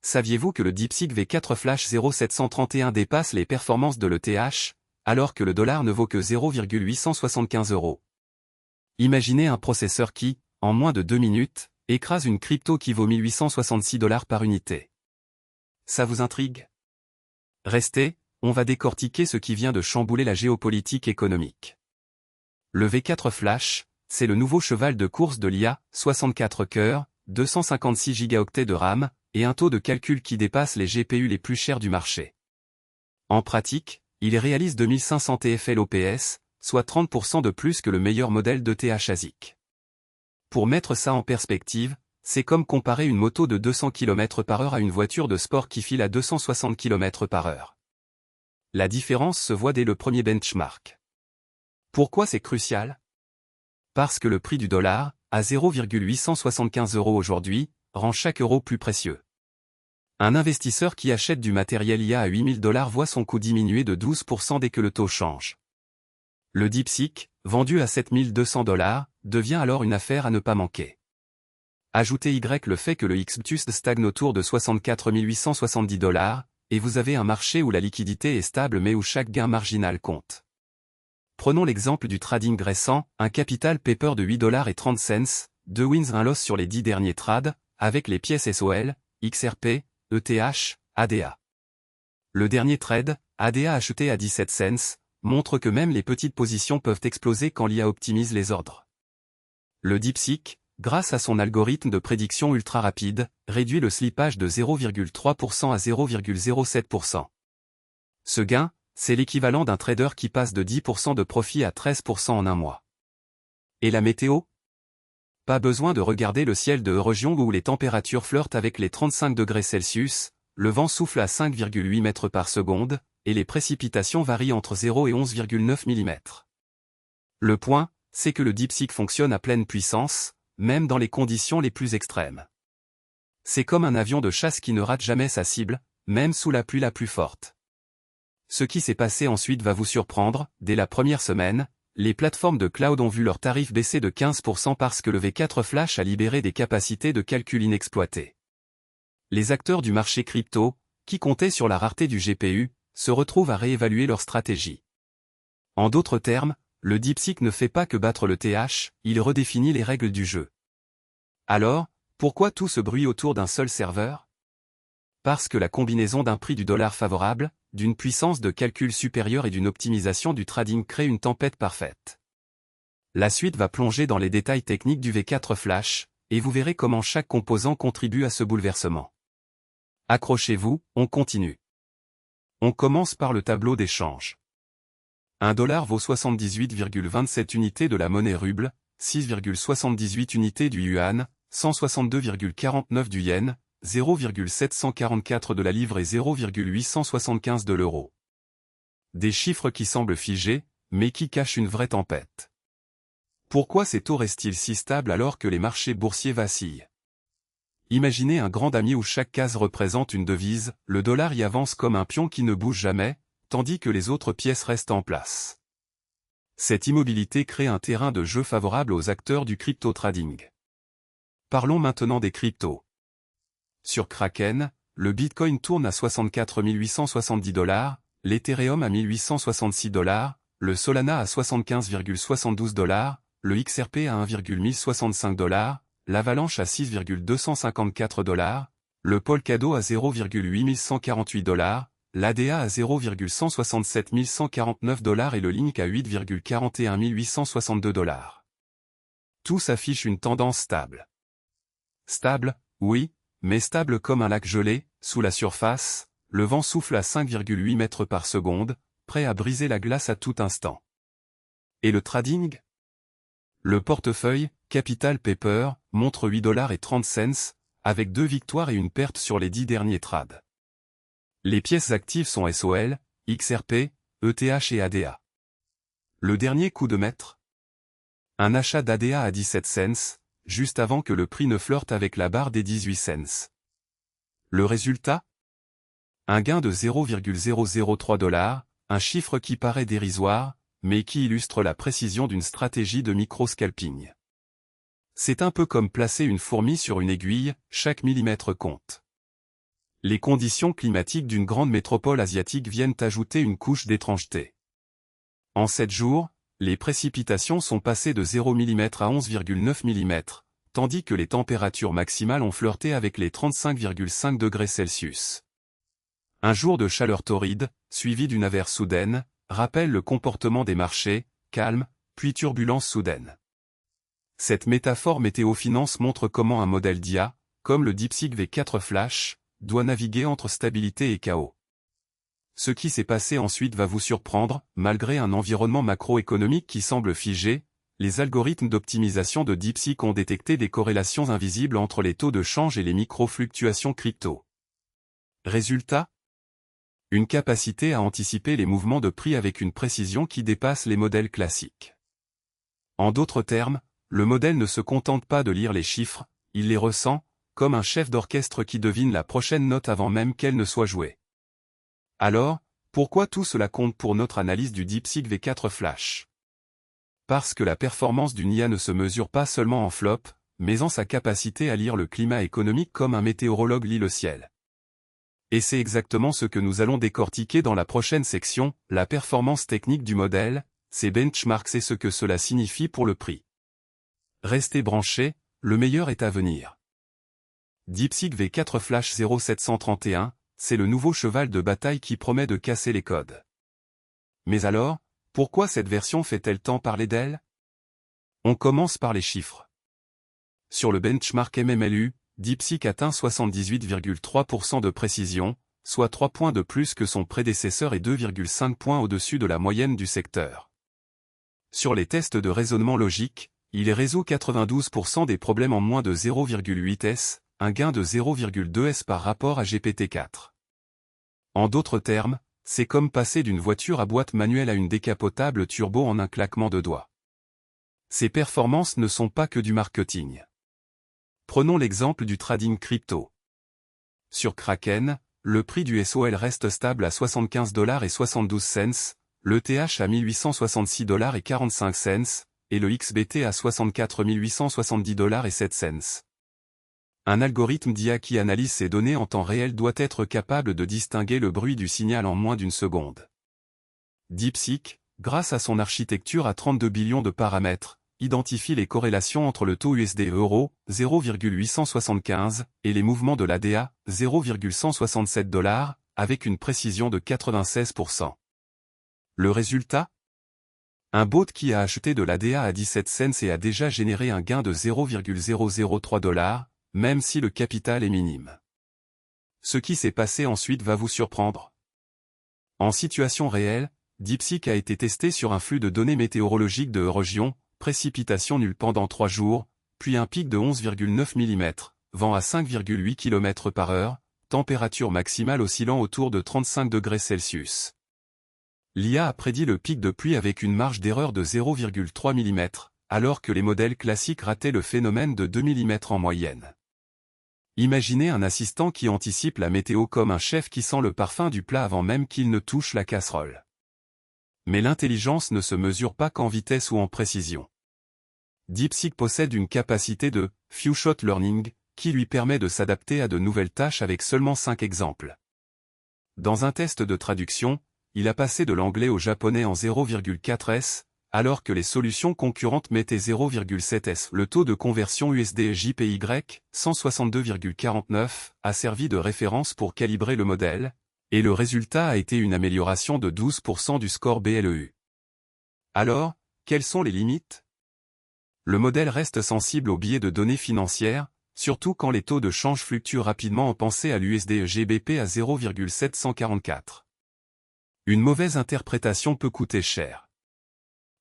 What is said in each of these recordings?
saviez-vous que le DeepSeek V4 Flash 0731 dépasse les performances de l'ETH, alors que le dollar ne vaut que 0,875 €? Imaginez un processeur qui, en moins de 2 minutes, écrase une crypto qui vaut 1866 $ par unité. Ça vous intrigue? Restez, on va décortiquer ce qui vient de chambouler la géopolitique économique. Le V4 Flash, c'est le nouveau cheval de course de l'IA, 64 cœurs, 256 Go de RAM, et un taux de calcul qui dépasse les GPU les plus chers du marché. En pratique, il réalise 2500 TFLOPS, soit 30% de plus que le meilleur modèle d'ETH ASIC. Pour mettre ça en perspective, c'est comme comparer une moto de 200 km/h à une voiture de sport qui file à 260 km/h. La différence se voit dès le premier benchmark. Pourquoi c'est crucial? Parce que le prix du dollar, à 0,875 € aujourd'hui, rend chaque euro plus précieux. Un investisseur qui achète du matériel IA à 8000 $ voit son coût diminuer de 12% dès que le taux change. Le DeepSeek, vendu à 7200 $, devient alors une affaire à ne pas manquer. Ajoutez le fait que le XBTUS stagne autour de 64 870 $, et vous avez un marché où la liquidité est stable mais où chaque gain marginal compte. Prenons l'exemple du trading récent, un capital paper de 8,30 $, 2 wins 1 loss sur les 10 derniers trades, avec les pièces SOL, XRP, ETH, ADA. Le dernier trade, ADA acheté à 17 cents, montre que même les petites positions peuvent exploser quand l'IA optimise les ordres. Le DeepSeek, grâce à son algorithme de prédiction ultra rapide, réduit le slippage de 0,3% à 0,07%. Ce gain, c'est l'équivalent d'un trader qui passe de 10% de profit à 13% en un mois. Et la météo? Pas besoin de regarder le ciel de Eurogion où les températures flirtent avec les 35 degrés Celsius, le vent souffle à 5,8 mètres par seconde, et les précipitations varient entre 0 et 11,9 mm. Le point, c'est que le DeepSeek fonctionne à pleine puissance, même dans les conditions les plus extrêmes. C'est comme un avion de chasse qui ne rate jamais sa cible, même sous la pluie la plus forte. Ce qui s'est passé ensuite va vous surprendre. Dès la première semaine, les plateformes de cloud ont vu leurs tarifs baisser de 15% parce que le V4 Flash a libéré des capacités de calcul inexploitées. Les acteurs du marché crypto, qui comptaient sur la rareté du GPU, se retrouvent à réévaluer leur stratégie. En d'autres termes, le DeepSeek ne fait pas que battre le TH, il redéfinit les règles du jeu. Alors, pourquoi tout ce bruit autour d'un seul serveur? Parce que la combinaison d'un prix du dollar favorable, d'une puissance de calcul supérieure et d'une optimisation du trading crée une tempête parfaite. La suite va plonger dans les détails techniques du V4 Flash, et vous verrez comment chaque composant contribue à ce bouleversement. Accrochez-vous, on continue. On commence par le tableau d'échange. Un dollar vaut 78,27 unités de la monnaie ruble, 6,78 unités du yuan, 162,49 du yen, 0,744 de la livre et 0,875 de l'euro. Des chiffres qui semblent figés, mais qui cachent une vraie tempête. Pourquoi ces taux restent-ils si stables alors que les marchés boursiers vacillent? Imaginez un grand damier où chaque case représente une devise, le dollar y avance comme un pion qui ne bouge jamais, tandis que les autres pièces restent en place. Cette immobilité crée un terrain de jeu favorable aux acteurs du crypto-trading. Parlons maintenant des cryptos. Sur Kraken, le Bitcoin tourne à 64 870 $, l'Ethereum à 1866 $, le Solana à 75,72 $, le XRP à 1,1065 $, l'Avalanche à 6,254 $, le Polkadot à 0,8148 $, l'ADA à 0,167 149 $ et le Link à 8,41 862 $. Tous affichent une tendance stable. Stable, oui, mais stable comme un lac gelé, sous la surface, le vent souffle à 5,8 mètres par seconde, prêt à briser la glace à tout instant. Et le trading? Le portefeuille, Capital Paper, montre 8,30 $, avec 2 victoires et une perte sur les 10 derniers trades. Les pièces actives sont SOL, XRP, ETH et ADA. Le dernier coup de maître? Un achat d'ADA à 17 cents, juste avant que le prix ne flirte avec la barre des 18 cents. Le résultat? Un gain de 0,003 $, un chiffre qui paraît dérisoire, mais qui illustre la précision d'une stratégie de micro-scalping. C'est un peu comme placer une fourmi sur une aiguille, chaque millimètre compte. Les conditions climatiques d'une grande métropole asiatique viennent ajouter une couche d'étrangeté. En 7 jours, les précipitations sont passées de 0 mm à 11,9 mm, tandis que les températures maximales ont flirté avec les 35,5 degrés Celsius. Un jour de chaleur torride, suivi d'une averse soudaine, rappelle le comportement des marchés, calme, puis turbulence soudaine. Cette métaphore météo-finance montre comment un modèle d'IA, comme le DeepSeek V4 Flash, doit naviguer entre stabilité et chaos. Ce qui s'est passé ensuite va vous surprendre, malgré un environnement macroéconomique qui semble figé, les algorithmes d'optimisation de DeepSeek ont détecté des corrélations invisibles entre les taux de change et les micro-fluctuations crypto. Résultat ? Une capacité à anticiper les mouvements de prix avec une précision qui dépasse les modèles classiques. En d'autres termes, le modèle ne se contente pas de lire les chiffres, il les ressent, comme un chef d'orchestre qui devine la prochaine note avant même qu'elle ne soit jouée. Alors, pourquoi tout cela compte pour notre analyse du DeepSeek V4 Flash? Parce que la performance d'une IA ne se mesure pas seulement en flop, mais en sa capacité à lire le climat économique comme un météorologue lit le ciel. Et c'est exactement ce que nous allons décortiquer dans la prochaine section, la performance technique du modèle, ses benchmarks et ce que cela signifie pour le prix. Restez branchés, le meilleur est à venir. DeepSeek V4 Flash 0731, c'est le nouveau cheval de bataille qui promet de casser les codes. Mais alors, pourquoi cette version fait-elle tant parler d'elle? On commence par les chiffres. Sur le benchmark MMLU, DeepSeek atteint 78,3% de précision, soit 3 points de plus que son prédécesseur et 2,5 points au-dessus de la moyenne du secteur. Sur les tests de raisonnement logique, il résout 92% des problèmes en moins de 0,8 s, un gain de 0,2 s par rapport à GPT-4. En d'autres termes, c'est comme passer d'une voiture à boîte manuelle à une décapotable turbo en un claquement de doigts. Ces performances ne sont pas que du marketing. Prenons l'exemple du trading crypto. Sur Kraken, le prix du SOL reste stable à 75,72 $, le TH à 1866,45 $, et le XBT à 64 870,07 $. Un algorithme d'IA qui analyse ces données en temps réel doit être capable de distinguer le bruit du signal en moins d'une seconde. DeepSeek, grâce à son architecture à 32 billions de paramètres, identifie les corrélations entre le taux USD-euro, 0,875, et les mouvements de l'ADA, 0,167 $, avec une précision de 96%. Le résultat ? Un bot qui a acheté de l'ADA à 17 cents et a déjà généré un gain de 0,003 $, même si le capital est minime. Ce qui s'est passé ensuite va vous surprendre. En situation réelle, DeepSeek a été testé sur un flux de données météorologiques de région, précipitations nulles pendant 3 jours, puis un pic de 11,9 mm, vent à 5,8 km/h, température maximale oscillant autour de 35 degrés Celsius. L'IA a prédit le pic de pluie avec une marge d'erreur de 0,3 mm, alors que les modèles classiques rataient le phénomène de 2 mm en moyenne. Imaginez un assistant qui anticipe la météo comme un chef qui sent le parfum du plat avant même qu'il ne touche la casserole. Mais l'intelligence ne se mesure pas qu'en vitesse ou en précision. DeepSeek possède une capacité de « few-shot learning » qui lui permet de s'adapter à de nouvelles tâches avec seulement 5 exemples. Dans un test de traduction, il a passé de l'anglais au japonais en 0,4 s, alors que les solutions concurrentes mettaient 0,7 s. Le taux de conversion USD-JPY, 162,49, a servi de référence pour calibrer le modèle, et le résultat a été une amélioration de 12% du score BLEU. Alors, quelles sont les limites? Le modèle reste sensible aux biais de données financières, surtout quand les taux de change fluctuent rapidement. Pensez à l'USD-GBP à 0,744. Une mauvaise interprétation peut coûter cher.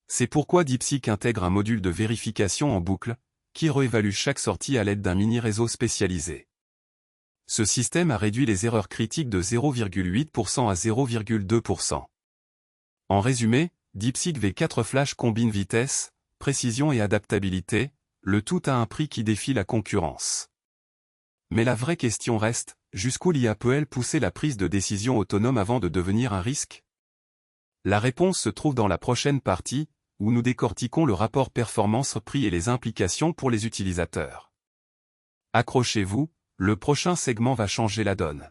C'est pourquoi DeepSeek intègre un module de vérification en boucle, qui réévalue chaque sortie à l'aide d'un mini-réseau spécialisé. Ce système a réduit les erreurs critiques de 0,8% à 0,2%. En résumé, DeepSeek V4 Flash combine vitesse, précision et adaptabilité, le tout à un prix qui défie la concurrence. Mais la vraie question reste, jusqu'où l'IA peut-elle pousser la prise de décision autonome avant de devenir un risque? La réponse se trouve dans la prochaine partie, où nous décortiquons le rapport performance-prix et les implications pour les utilisateurs. Accrochez-vous, le prochain segment va changer la donne.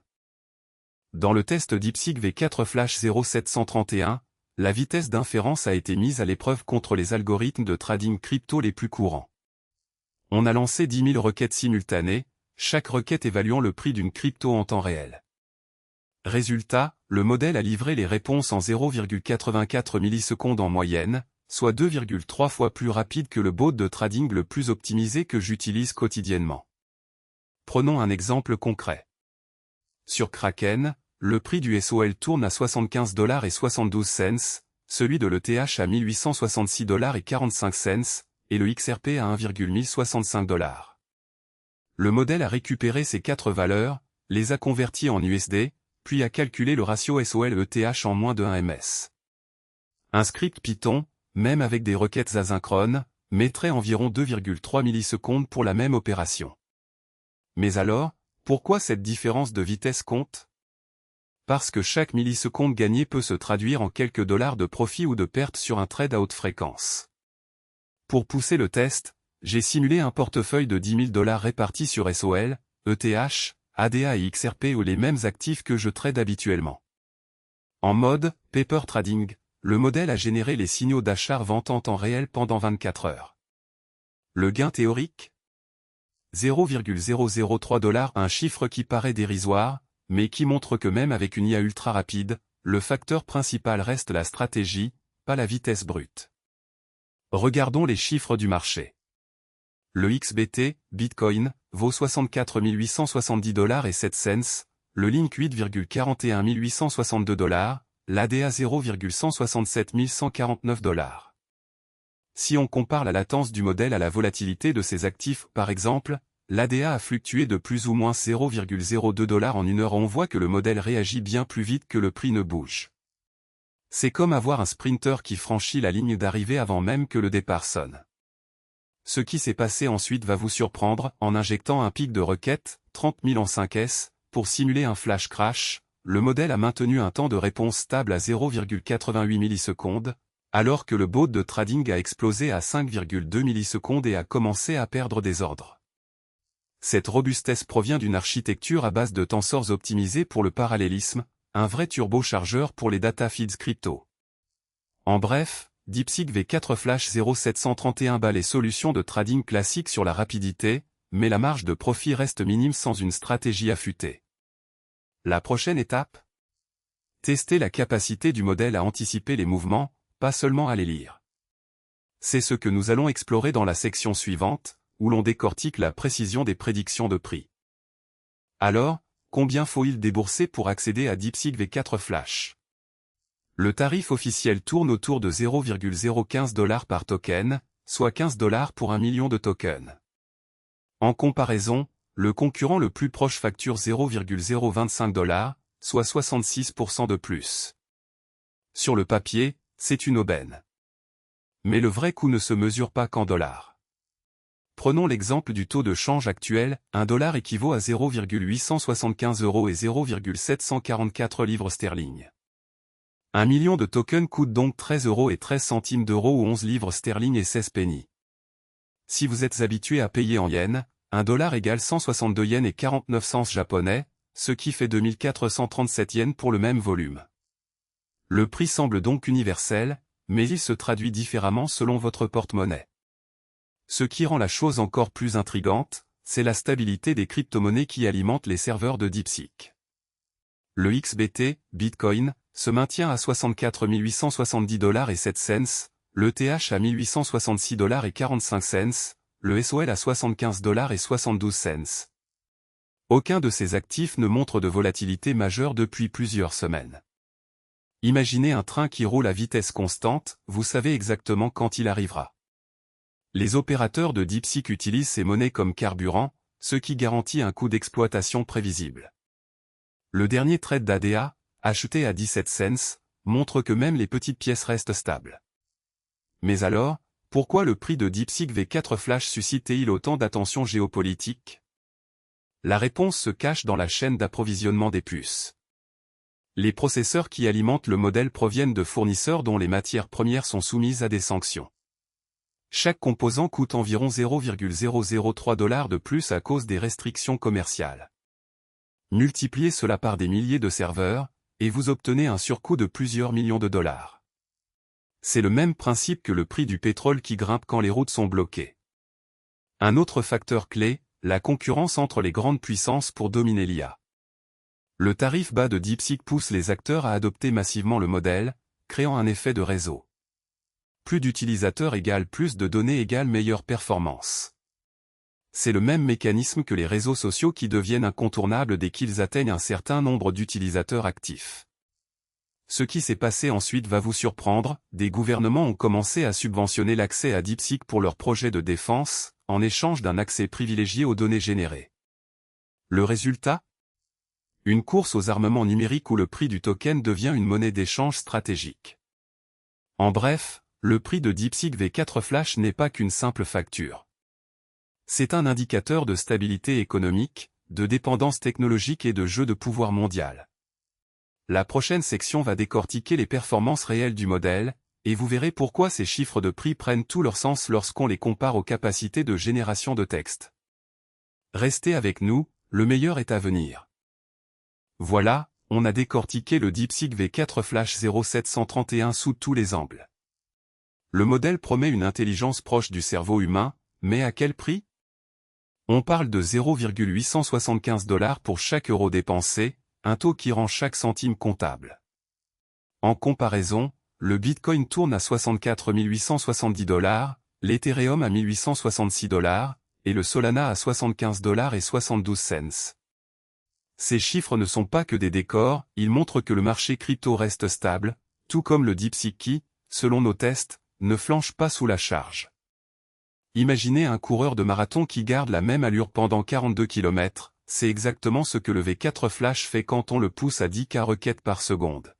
Dans le test DeepSeek V4 Flash 0731, la vitesse d'inférence a été mise à l'épreuve contre les algorithmes de trading crypto les plus courants. On a lancé 10 000 requêtes simultanées, chaque requête évaluant le prix d'une crypto en temps réel. Résultat, le modèle a livré les réponses en 0,84 millisecondes en moyenne, soit 2,3 fois plus rapide que le bot de trading le plus optimisé que j'utilise quotidiennement. Prenons un exemple concret. Sur Kraken, le prix du SOL tourne à 75,72 $, celui de l'ETH à 1866,45 $, et le XRP à 1,1065 $. Le modèle a récupéré ces quatre valeurs, les a converties en USD, puis a calculé le ratio SOL-ETH en moins de 1 ms. Un script Python, même avec des requêtes asynchrones, mettrait environ 2,3 millisecondes pour la même opération. Mais alors, pourquoi cette différence de vitesse compte? Parce que chaque milliseconde gagnée peut se traduire en quelques dollars de profit ou de perte sur un trade à haute fréquence. Pour pousser le test, j'ai simulé un portefeuille de 10 000 $ répartis sur SOL, ETH, ADA et XRP ou les mêmes actifs que je trade habituellement. En mode paper trading, le modèle a généré les signaux d'achat-vente en temps réel pendant 24 heures. Le gain théorique? 0,003 $, un chiffre qui paraît dérisoire, mais qui montre que même avec une IA ultra rapide, le facteur principal reste la stratégie, pas la vitesse brute. Regardons les chiffres du marché. Le XBT, Bitcoin, vaut 64 870 $ et 7 cents, le Link 8,41 862 $, l'ADA 0,167 149 $. Si on compare la latence du modèle à la volatilité de ses actifs, par exemple, l'ADA a fluctué de plus ou moins 0,02 $ en une heure. On voit que le modèle réagit bien plus vite que le prix ne bouge. C'est comme avoir un sprinter qui franchit la ligne d'arrivée avant même que le départ sonne. Ce qui s'est passé ensuite va vous surprendre. En injectant un pic de requête, 30 000 en 5S, pour simuler un flash crash, le modèle a maintenu un temps de réponse stable à 0,88 millisecondes, alors que le bot de trading a explosé à 5,2 millisecondes et a commencé à perdre des ordres. Cette robustesse provient d'une architecture à base de tensors optimisés pour le parallélisme, un vrai turbochargeur pour les data feeds crypto. En bref, DeepSeek V4 Flash 0731 bat les solutions de trading classiques sur la rapidité, mais la marge de profit reste minime sans une stratégie affûtée. La prochaine étape? Tester la capacité du modèle à anticiper les mouvements, pas seulement à les lire. C'est ce que nous allons explorer dans la section suivante, où l'on décortique la précision des prédictions de prix. Alors, combien faut-il débourser pour accéder à DeepSeek V4 Flash? Le tarif officiel tourne autour de 0,015 $ par token, soit 15 $ pour 1 million de tokens. En comparaison, le concurrent le plus proche facture 0,025 $, soit 66% de plus. Sur le papier, c'est une aubaine. Mais le vrai coût ne se mesure pas qu'en dollars. Prenons l'exemple du taux de change actuel, 1 $ équivaut à 0,875 € et 0,744 livres sterling. 1 million de tokens coûte donc 13 € et 13 centimes d'euros ou 11 livres sterling et 16 pennies. Si vous êtes habitué à payer en yens, 1 $ égale 162 yens et 49 cents japonais, ce qui fait 2437 yens pour le même volume. Le prix semble donc universel, mais il se traduit différemment selon votre porte-monnaie. Ce qui rend la chose encore plus intrigante, c'est la stabilité des crypto-monnaies qui alimentent les serveurs de DeepSeek. Le XBT, Bitcoin, se maintient à 64 870 $ et 7 cents, l'ETH à 1866 $ et 45 cents, le SOL à 75 $ et 72 cents. Aucun de ces actifs ne montre de volatilité majeure depuis plusieurs semaines. Imaginez un train qui roule à vitesse constante, vous savez exactement quand il arrivera. Les opérateurs de DeepSeek utilisent ces monnaies comme carburant, ce qui garantit un coût d'exploitation prévisible. Le dernier trade d'ADA, acheté à 17 cents, montre que même les petites pièces restent stables. Mais alors, pourquoi le prix de DeepSeek V4 Flash suscite-t-il autant d'attention géopolitique? La réponse se cache dans la chaîne d'approvisionnement des puces. Les processeurs qui alimentent le modèle proviennent de fournisseurs dont les matières premières sont soumises à des sanctions. Chaque composant coûte environ 0,003 $ de plus à cause des restrictions commerciales. Multipliez cela par des milliers de serveurs, et vous obtenez un surcoût de plusieurs millions de dollars. C'est le même principe que le prix du pétrole qui grimpe quand les routes sont bloquées. Un autre facteur clé, la concurrence entre les grandes puissances pour dominer l'IA. Le tarif bas de DeepSeek pousse les acteurs à adopter massivement le modèle, créant un effet de réseau. Plus d'utilisateurs égale plus de données égale meilleure performance. C'est le même mécanisme que les réseaux sociaux qui deviennent incontournables dès qu'ils atteignent un certain nombre d'utilisateurs actifs. Ce qui s'est passé ensuite va vous surprendre, des gouvernements ont commencé à subventionner l'accès à DeepSeek pour leurs projets de défense, en échange d'un accès privilégié aux données générées. Le résultat ? Une course aux armements numériques où le prix du token devient une monnaie d'échange stratégique. En bref, le prix de DeepSeek V4 Flash n'est pas qu'une simple facture. C'est un indicateur de stabilité économique, de dépendance technologique et de jeu de pouvoir mondial. La prochaine section va décortiquer les performances réelles du modèle, et vous verrez pourquoi ces chiffres de prix prennent tout leur sens lorsqu'on les compare aux capacités de génération de texte. Restez avec nous, le meilleur est à venir. Voilà, on a décortiqué le DeepSeek V4 Flash 0731 sous tous les angles. Le modèle promet une intelligence proche du cerveau humain, mais à quel prix ? On parle de 0,875 $ pour chaque euro dépensé, un taux qui rend chaque centime comptable. En comparaison, le Bitcoin tourne à 64 870 $, l'Ethereum à 1866 $, et le Solana à 75 $. Ces chiffres ne sont pas que des décors, ils montrent que le marché crypto reste stable, tout comme le DeepSeek qui, selon nos tests, ne flanche pas sous la charge. Imaginez un coureur de marathon qui garde la même allure pendant 42 km, c'est exactement ce que le V4 Flash fait quand on le pousse à 10 K requêtes par seconde.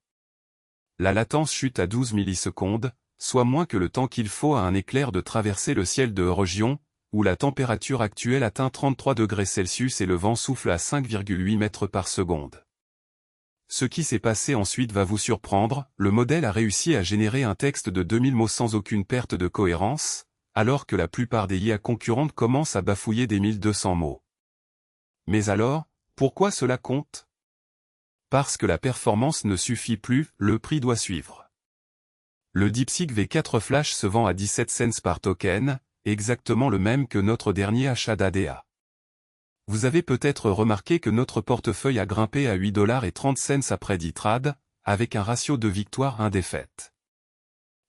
La latence chute à 12 millisecondes, soit moins que le temps qu'il faut à un éclair de traverser le ciel de région, où la température actuelle atteint 33 degrés Celsius et le vent souffle à 5,8 mètres par seconde. Ce qui s'est passé ensuite va vous surprendre, le modèle a réussi à générer un texte de 2000 mots sans aucune perte de cohérence, alors que la plupart des IA concurrentes commencent à bafouiller des 1200 mots. Mais alors, pourquoi cela compte ? Parce que la performance ne suffit plus, le prix doit suivre. Le DeepSeek V4 Flash se vend à 17 cents par token, exactement le même que notre dernier achat d'ADA. Vous avez peut-être remarqué que notre portefeuille a grimpé à 8,30 $ après 10 trades, avec un ratio de victoire 1 défaite.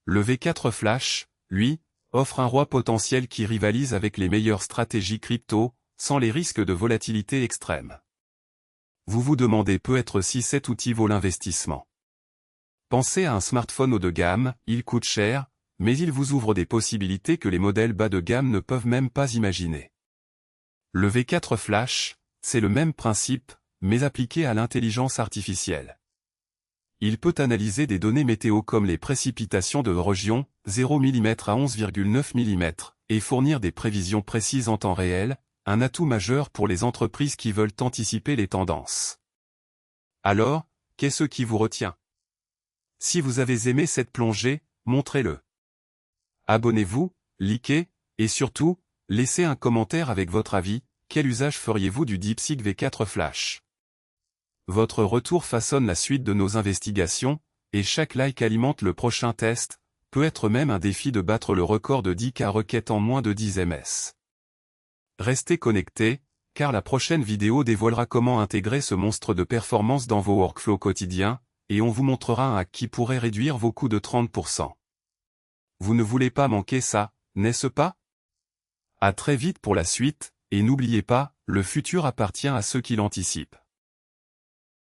Le V4 Flash, lui, offre un roi potentiel qui rivalise avec les meilleures stratégies crypto, sans les risques de volatilité extrême. Vous vous demandez peut-être si cet outil vaut l'investissement. Pensez à un smartphone haut de gamme, il coûte cher, mais il vous ouvre des possibilités que les modèles bas de gamme ne peuvent même pas imaginer. Le V4 Flash, c'est le même principe, mais appliqué à l'intelligence artificielle. Il peut analyser des données météo comme les précipitations de région, 0 mm à 11,9 mm, et fournir des prévisions précises en temps réel, un atout majeur pour les entreprises qui veulent anticiper les tendances. Alors, qu'est-ce qui vous retient ? Si vous avez aimé cette plongée, montrez-le. Abonnez-vous, likez, et surtout, laissez un commentaire avec votre avis, quel usage feriez-vous du DeepSeek V4 Flash ? Votre retour façonne la suite de nos investigations, et chaque like alimente le prochain test, peut être même un défi de battre le record de 10 K requêtes en moins de 10 ms. Restez connectés, car la prochaine vidéo dévoilera comment intégrer ce monstre de performance dans vos workflows quotidiens, et on vous montrera un hack qui pourrait réduire vos coûts de 30%. Vous ne voulez pas manquer ça, n'est-ce pas ? À très vite pour la suite, et n'oubliez pas, le futur appartient à ceux qui l'anticipent.